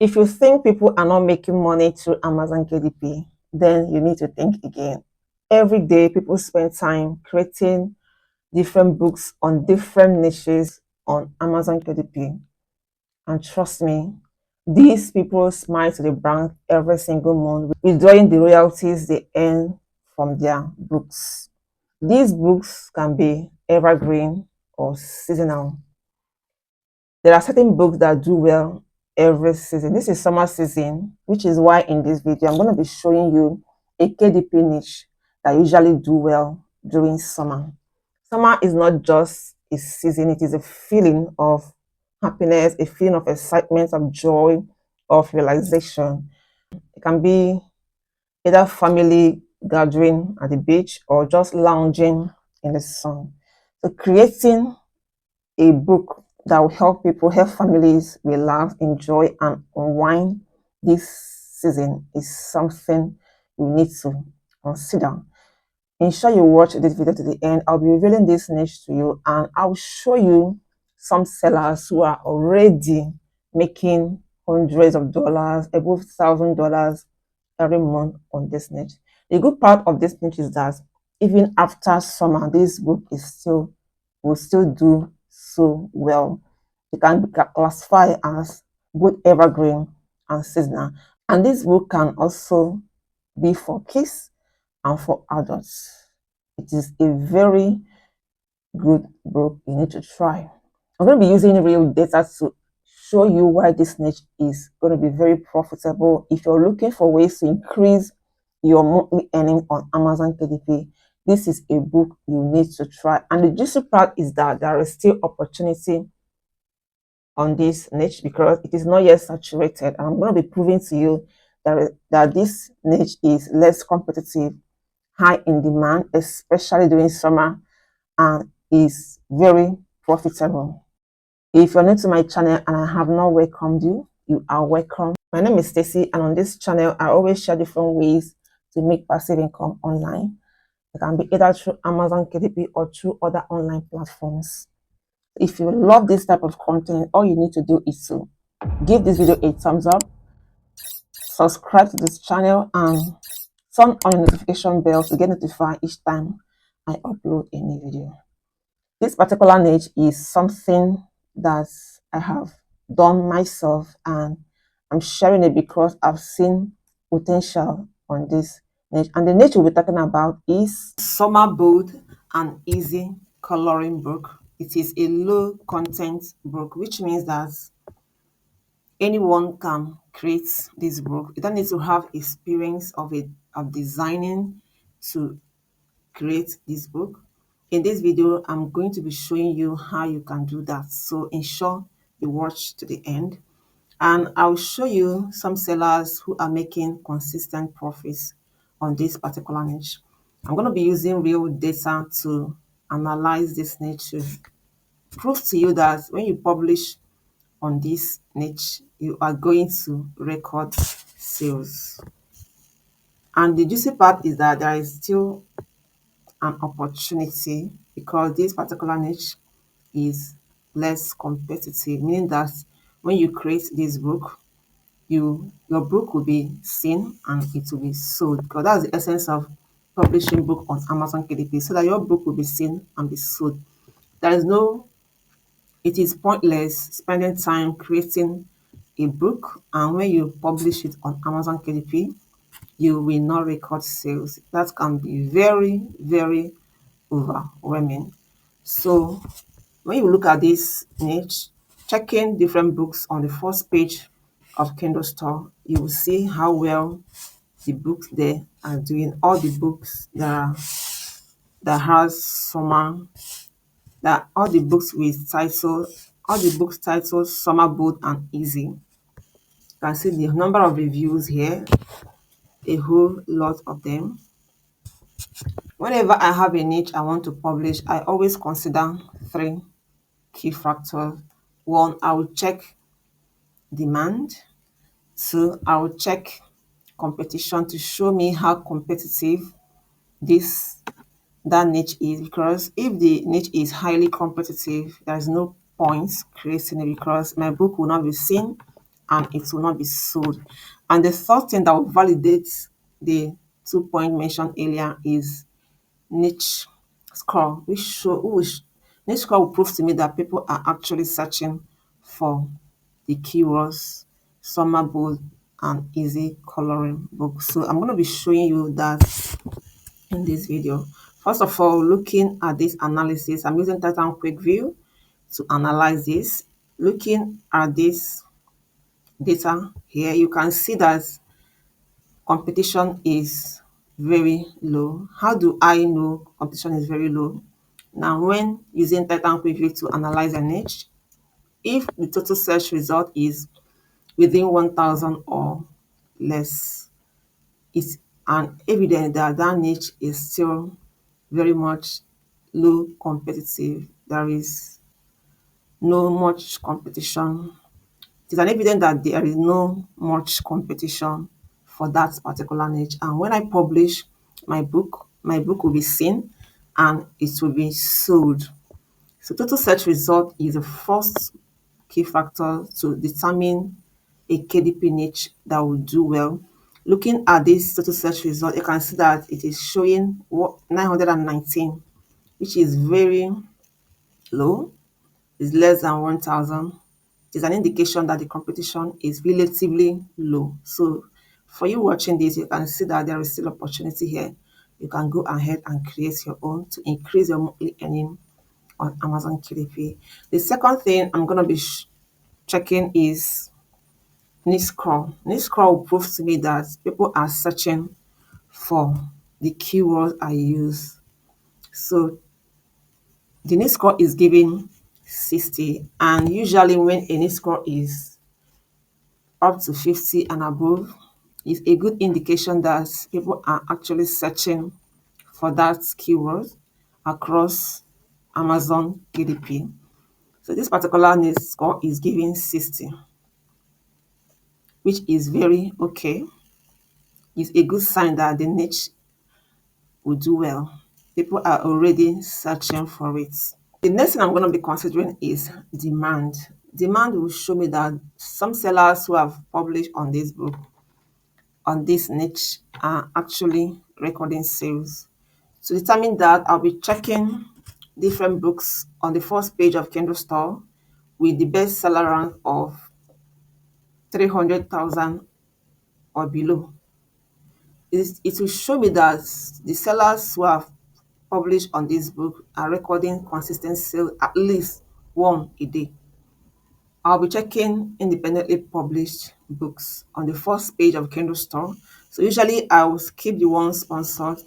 If you think people are not making money through Amazon KDP, then you need to think again. Every day, people spend time creating different books on different niches on Amazon KDP. And trust me, these people smile to the bank every single month, withdrawing the royalties they earn from their books. These books can be evergreen or seasonal. There are certain books that do well every season. This is summer season, which is why in this video, I'm going to be showing you a KDP niche that usually do well during summer. Summer is not just a season, it is a feeling of happiness, a feeling of excitement, of joy, of realization. It can be either family gathering at the beach or just lounging in the sun. So creating a book that will help people, help families relax, enjoy, and unwind this season is something you need to consider. Ensure you watch this video to the end. I'll be revealing this niche to you, and I'll show you some sellers who are already making hundreds of dollars, above $1,000 every month on this niche. The good part of this niche is that even after summer, this book will still do so well. It can be classified as both evergreen and seasonal. And this book can also be for kids and for adults. It is a very good book you need to try. I'm going to be using real data to show you why this niche is going to be very profitable. If you're looking for ways to increase your monthly earning on Amazon KDP, this is a book you need to try. And the juicy part is that there is still opportunity on this niche because it is not yet saturated. And I'm going to be proving to you that this niche is less competitive, high in demand, especially during summer, and is very profitable. If you're new to my channel and I have not welcomed you, you are welcome. My name is Stacy, and on this channel, I always share different ways to make passive income online. It can be either through Amazon KDP or through other online platforms. If you love this type of content, all you need to do is to give this video a thumbs up, subscribe to this channel, and turn on your notification bell to get notified each time I upload a new video. This particular niche is something that I have done myself, and I'm sharing it because I've seen potential on this niche. And the niche we'll be talking about is Summer Bold and Easy Coloring Book. It is a low content book, which means that anyone can create this book. You don't need to have experience of designing to create this book. In this video, I'm going to be showing you how you can do that. So ensure you watch to the end, and I'll show you some sellers who are making consistent profits on this particular niche. I'm going to be using real data to analyze this niche to prove to you that when you publish on this niche, you are going to record sales. And the juicy part is that there is still an opportunity because this particular niche is less competitive, meaning that when you create this book, your book will be seen and it will be sold, because that's the essence of publishing book on Amazon KDP, so that your book will be seen and be sold. It is pointless spending time creating a book, and when you publish it on Amazon KDP, you will not record sales. That can be very, very overwhelming. So when you look at this niche, checking different books on the first page of Kindle store, you will see how well the books there are doing. All the books that has summer, that all the books with title, all the books titled Summer Bold and Easy. You can see the number of reviews here, a whole lot of them. Whenever I have a niche I want to publish, I always consider three key factors. One, I will check demand. Two, I will check competition to show me how competitive that niche is, because if the niche is highly competitive, there's no point creating it because my book will not be seen and it will not be sold. And the third thing that will validate the 2 point mentioned earlier is niche score, niche score will prove to me that people are actually searching for the keywords summer bold and easy coloring book. So I'm going to be showing you that in this video. First of all, looking at this analysis, I'm using Titan Quick View to analyze this. Looking at this data here, you can see that competition is very low. How do I know competition is very low? Now, when using Titan Quick View to analyze a niche, if the total search result is within 1,000 or less, it's an evidence that that niche is still very much low competitive. There is no much competition. It is an evidence that there is no much competition for that particular niche. And when I publish my book will be seen and it will be sold. So total search result is the first key factor to determine a KDP niche that will do well. Looking at this total search result, you can see that it is showing 919, which is very low, is less than 1,000. It is an indication that the competition is relatively low. So for you watching this, you can see that there is still opportunity here. You can go ahead and create your own to increase your monthly earning on Amazon KDP. The second thing I'm going to be checking is niche scroll. Niche scroll will prove to me that people are searching for the keywords I use. So the niche score is giving 60, and usually when a niche score is up to 50 and above, is a good indication that people are actually searching for that keyword across Amazon KDP. So this particular niche score is giving 60, which is very okay. It's a good sign that the niche will do well. People are already searching for it. The next thing I'm going to be considering is demand. Demand will show me that some sellers who have published on this book, on this niche, are actually recording sales. To determine that, I'll be checking different books on the first page of Kindle Store with the bestseller rank of 300,000 or below. It will show me that the sellers who have published on this book are recording consistent sales, at least one a day. I'll be checking independently published books on the first page of Kindle Store. So usually I will skip the one sponsored.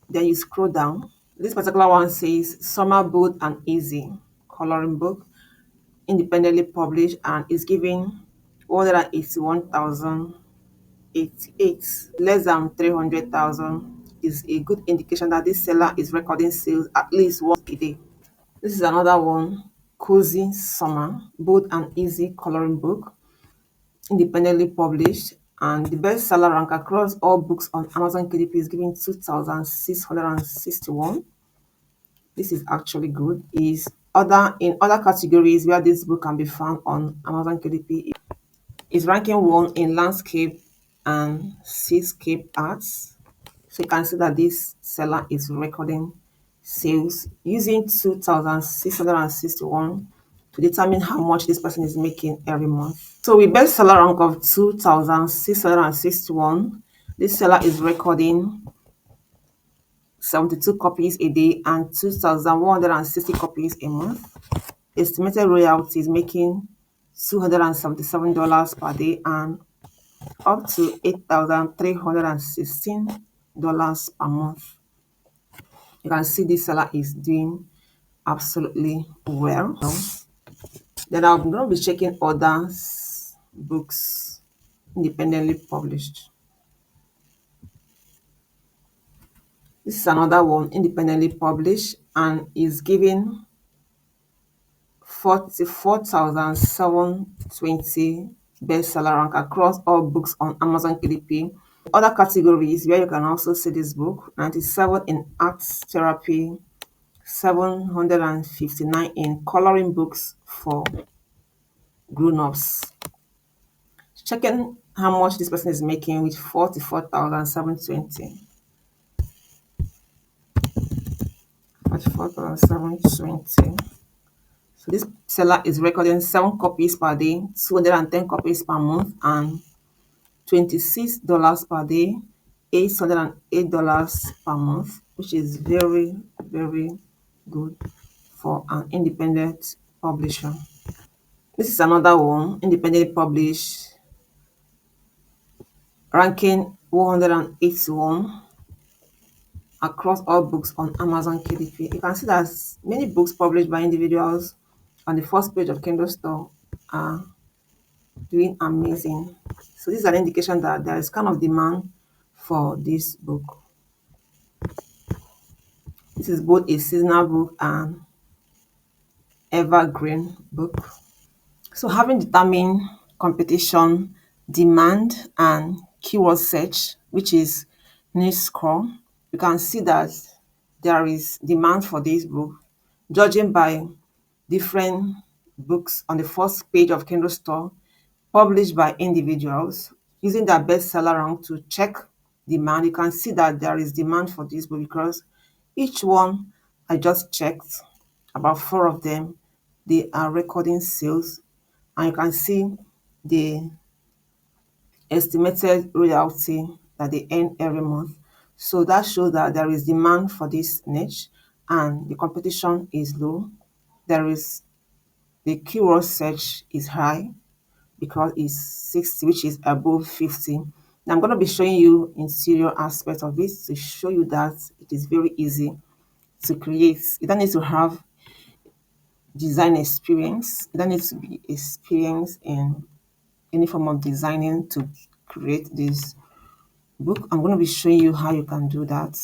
Then you scroll down. This particular one says Summer Bold and Easy Coloring Book, independently published, and is giving 181,088, less than 300,000. Is a good indication that this seller is recording sales at least once a day. This is another one, Cozy Summer Bold and Easy Coloring Book, independently published, and the bestseller rank across all books on Amazon KDP is giving 2,661. This is actually good. Is other categories where this book can be found on Amazon KDP is ranking 1 in landscape and seascape arts. So you can see that this seller is recording sales using 2,661 to determine how much this person is making every month. So with bestseller rank of 2,661, this seller is recording 72 copies a day and 2,160 copies a month. Estimated royalties making $277 per day and up to $8,316 per month. You can see this seller is doing absolutely well. Then I'm going to be checking other books independently published. This is another one independently published and is giving 44,720 bestseller rank across all books on Amazon KDP. Other categories where you can also see this book, 97 in arts therapy, 759 in coloring books for grown-ups. Checking how much this person is making with 44,720. 44,720. So this seller is recording 7 copies per day, 210 copies per month, and $26 per day, $808 per month, which is very, very good for an independent publisher. This is another one, independently published, ranking 181 across all books on Amazon KDP. You can see that many books published by individuals on the first page of Kindle store are doing amazing. So this is an indication that there is kind of demand for this book. This is both a seasonal book and evergreen book. So having determined competition, demand, and keyword search, which is niche score, you can see that there is demand for this book, judging by different books on the first page of Kindle store published by individuals using their bestseller rank to check demand. You can see that there is demand for this book because each one I just checked, about 4 of them, they are recording sales, and you can see the estimated royalty that they earn every month. So that shows that there is demand for this niche and the competition is low. There is the keyword search is high because it's 60, which is above 50. Now I'm going to be showing you interior aspect of it to show you that it is very easy to create. You don't need to have design experience. You don't need to be experienced in any form of designing to create this book. I'm going to be showing you how you can do that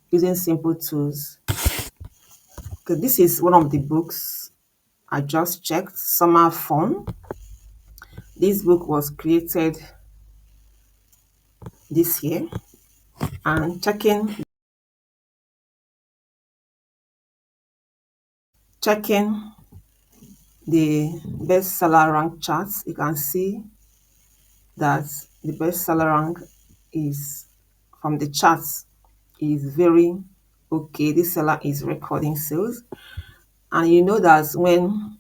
using simple tools. Okay, this is one of the books I just checked, Summer Fun. This book was created this year, and checking the bestseller rank charts, you can see that the bestseller rank is from the charts is very okay. This seller is recording sales, and you know that when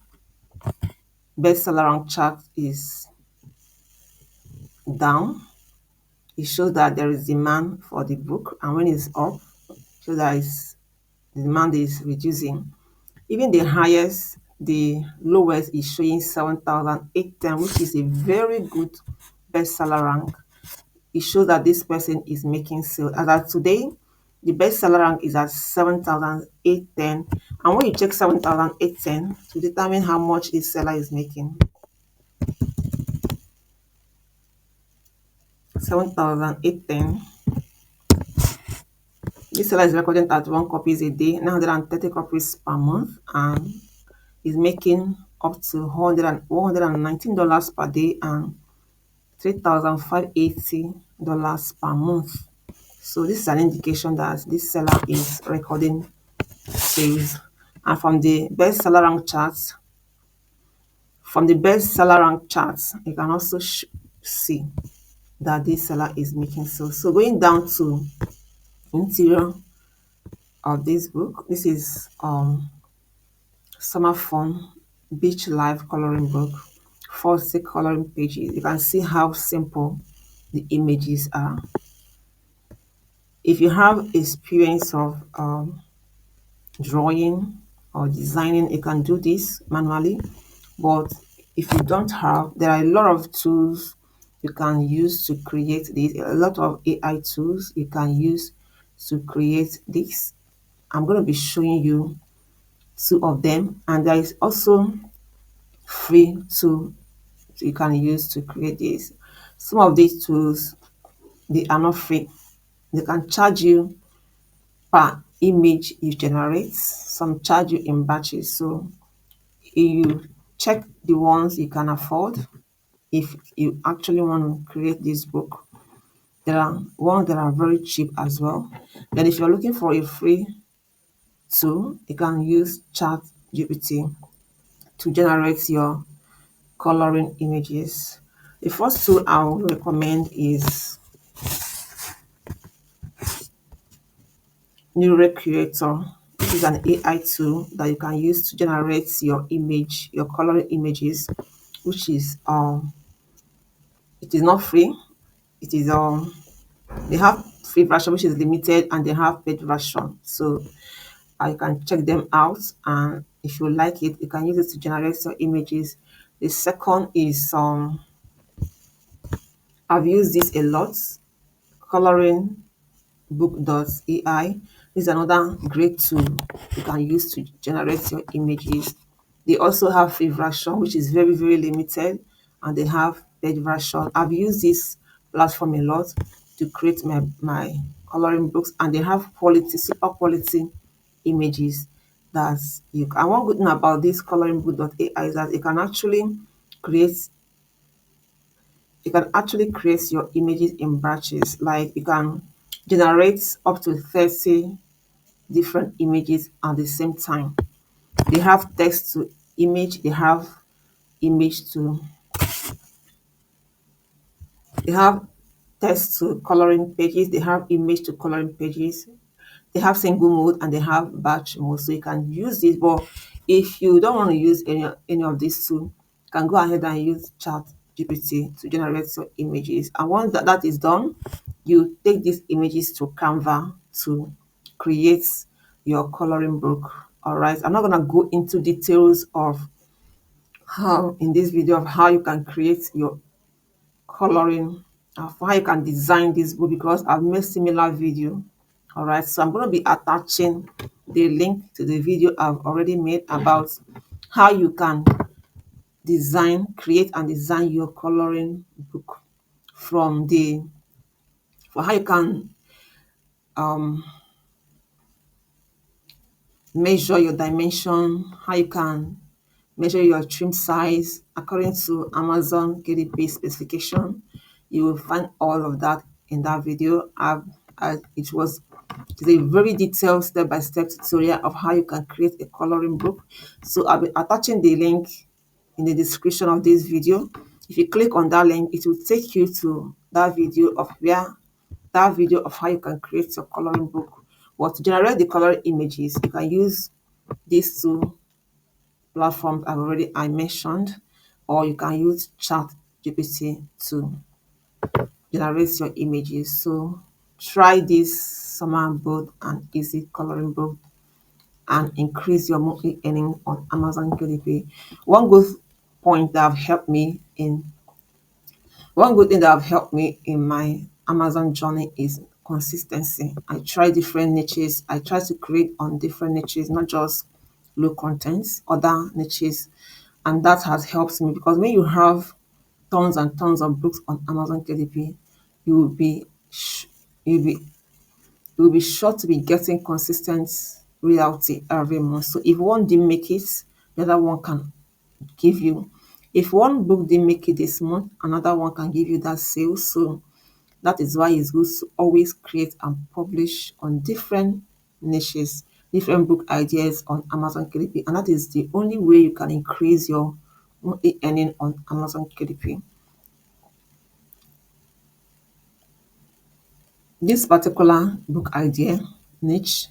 bestseller rank chart is down, it shows that there is demand for the book, and when it's up, shows that the demand is reducing. Even the highest, the lowest is showing 7,810, which is a very good bestseller rank. It shows that this person is making sales. As of today, the bestseller rank is at 7,810. And when you check 7,810 to determine how much this seller is making, 7,810. This seller is recording 31 copies a day, 930 copies per month, and is making up to $119 per day and $3,580 per month. So this is an indication that this seller is recording sales. And from the bestseller rank charts, you can also see that this seller is making sales. So going down to interior of this book, this is Summer Fun Beach Life coloring book, 40 coloring pages. You can see how simple the images are. If you have experience of drawing or designing, you can do this manually. But if you don't have, there are a lot of tools you can use to create this. A lot of AI tools you can use to create this. I'm going to be showing you 2 of them, and there is also free tool you can use to create this. Some of these tools, they are not free. They can charge you per image you generate. Some charge you in batches. So you check the ones you can afford if you actually want to create this book. There are ones that are very cheap as well. Then if you're looking for a free tool, you can use Chat GPT to generate your coloring images. The first tool I'll recommend is Neural Creator. This is an AI tool that you can use to generate your image, your coloring images, which is it is not free. It is they have free version which is limited, and they have paid version. So you can check them out, and if you like it, you can use it to generate your images. The second is I've used this a lot, coloring book.ai. This is another great tool you can use to generate your images. They also have free version which is very, very limited, and they have paid version. I've used this platform a lot to create my coloring books, and they have quality, super quality images that you can. And one good thing about this coloring book.ai is that create you can actually create your images in batches. Like you can generate up to 30 different images at the same time. They have text to image, image to they have text to coloring pages, they have image to coloring pages, they have single mode, and they have batch mode. So you can use this, but if you don't want to use any of these two, you can go ahead and use chat GPT to generate your images. And once that is done, you take these images to Canva to create your coloring book. All right, I'm not going to go into details of how in this video of how you can create your coloring, for how you can design this book, because I've made similar video. All right, so I'm going to be attaching the link to the video I've already made about how you can create and design your coloring book, from the for how you can measure your dimension, how you can measure your trim size according to Amazon KDP specification. You will find all of that in that video. It's a very detailed step-by-step tutorial of how you can create a coloring book. So I'll be attaching the link in the description of this video. If you click on that link, it will take you to that video of how you can create your coloring book. But to generate the coloring images, you can use these two platforms I mentioned, or you can use Chat GPT to generate your images. So try this summer bold and easy coloring book and increase your monthly earning on Amazon KDP. One good point that have helped me in One good thing that have helped me in my Amazon journey is consistency. I try different niches. I try to create on different niches, not just low contents, other niches. And that has helped me, because when you have tons and tons of books on Amazon KDP, you will be sh- you'll be you'll be sure to be getting consistent royalty every month. So if one didn't make it, the other one can give you. If one book didn't make it this month, another one can give you that sale. So that is why it's good to always create and publish on different niches, different book ideas on Amazon KDP. And that is the only way you can increase your monthly earning on Amazon KDP. This particular book idea, niche,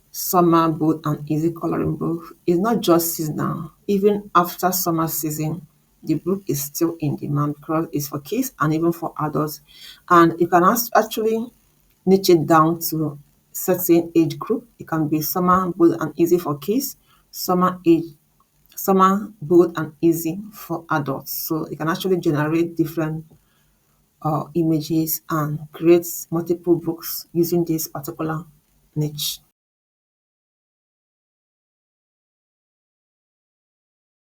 summer bold and easy coloring book, is not just seasonal. Even after summer season, the book is still in demand because it's for kids and even for adults. And you can actually niche it down to certain age group. It can be summer bold and easy for kids, summer bold and easy for adults. So you can actually generate different images and create multiple books using this particular niche.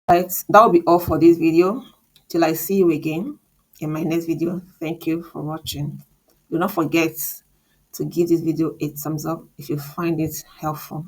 Right, that will be all for this video. Till I see you again in my next video. Thank you for watching. Do not forget to give this video a thumbs up if you find it helpful.